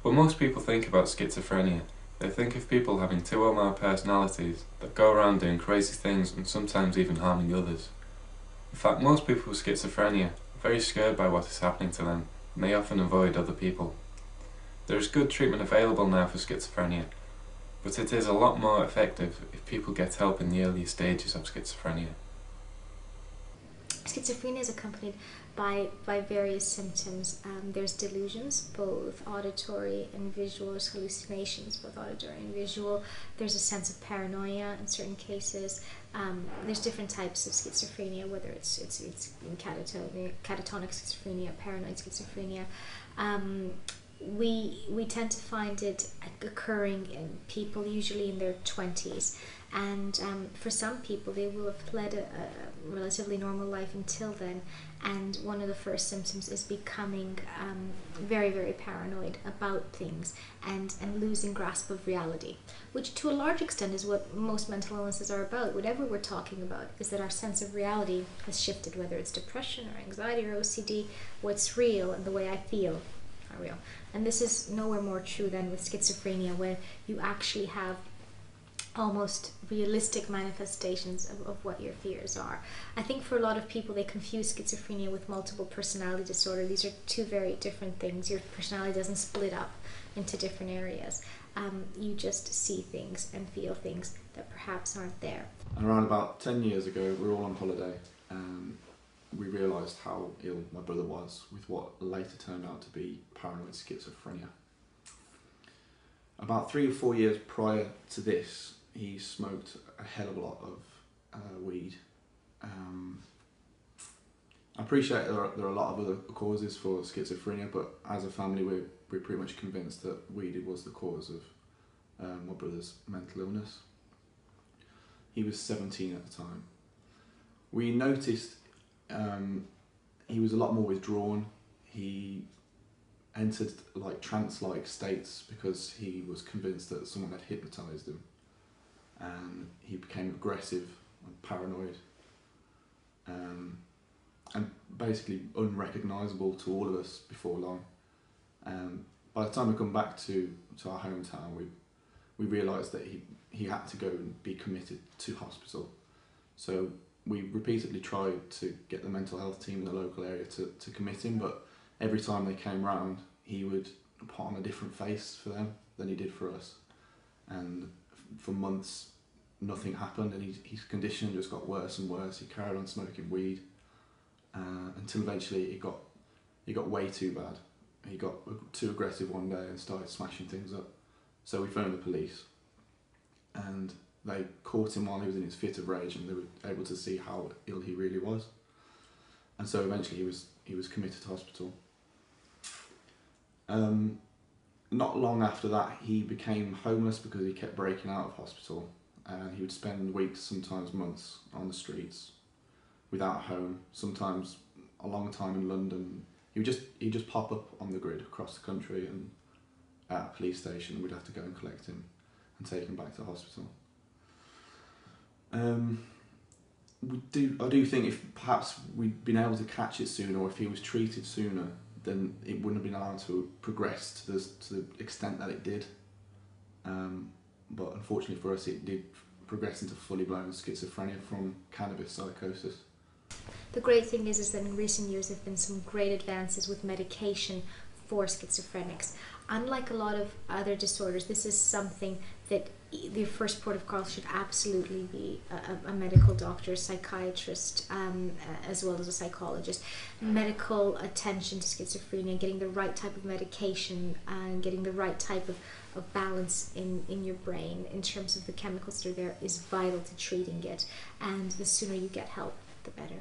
When most people think about schizophrenia, they think of people having two or more personalities that go around doing crazy things and sometimes even harming others. In fact, most people with schizophrenia are very scared by what is happening to them, and they often avoid other people. There is good treatment available now for schizophrenia, but it is a lot more effective if people get help in the earlier stages of schizophrenia. Schizophrenia is accompanied by various symptoms. There's delusions, both auditory and visual. There's hallucinations, both auditory and visual. There's a sense of paranoia in certain cases. There's different types of schizophrenia, whether it's catatonic schizophrenia, paranoid schizophrenia. We tend to find it occurring in people usually in their 20s, and for some people they will have led a relatively normal life until then, and one of the first symptoms is becoming very, very paranoid about things and losing grasp of reality, which to a large extent is what most mental illnesses are about. Whatever we're talking about is that our sense of reality has shifted, whether it's depression or anxiety or OCD. What's real and the way I feel are real. And this is nowhere more true than with schizophrenia, where you actually have almost realistic manifestations of what your fears are. I think for a lot of people they confuse schizophrenia with multiple personality disorder. These are two very different things. Your personality doesn't split up into different areas. You just see things and feel things that perhaps aren't there. Around about 10 years ago, we were all on holiday and we realised how ill my brother was with what later turned out to be paranoid schizophrenia. About 3 or 4 years prior to this, he smoked a hell of a lot of weed. I appreciate there are a lot of other causes for schizophrenia, but as a family we're pretty much convinced that weed was the cause of my brother's mental illness. He was 17 at the time. We noticed he was a lot more withdrawn. He entered like trance-like states because he was convinced that someone had hypnotised him, and he became aggressive and paranoid, and basically unrecognisable to all of us before long. By the time we come back to our hometown, we realised that he had to go and be committed to hospital. So we repeatedly tried to get the mental health team in the local area to commit him, but every time they came round, he would put on a different face for them than he did for us. And for months, nothing happened, and his condition just got worse and worse. He carried on smoking weed until eventually it got way too bad. He got too aggressive one day and started smashing things up. So we phoned the police, and they caught him while he was in his fit of rage, and they were able to see how ill he really was. And so eventually he was committed to hospital. Not long after that, he became homeless because he kept breaking out of hospital, and he would spend weeks, sometimes months, on the streets without a home. Sometimes a long time in London. He'd just pop up on the grid across the country, and at a police station we'd have to go and collect him and take him back to hospital. I do think if perhaps we'd been able to catch it sooner, or if he was treated sooner, then it wouldn't have been allowed to progress to the extent that it did. But unfortunately for us, it did progress into fully blown schizophrenia from cannabis psychosis. The great thing is that in recent years there have been some great advances with medication for schizophrenics. Unlike a lot of other disorders, this is something that the first port of call should absolutely be a medical doctor, psychiatrist, as well as a psychologist. Medical attention to schizophrenia, getting the right type of medication and getting the right type of balance in your brain in terms of the chemicals that are there is vital to treating it, and the sooner you get help, the better.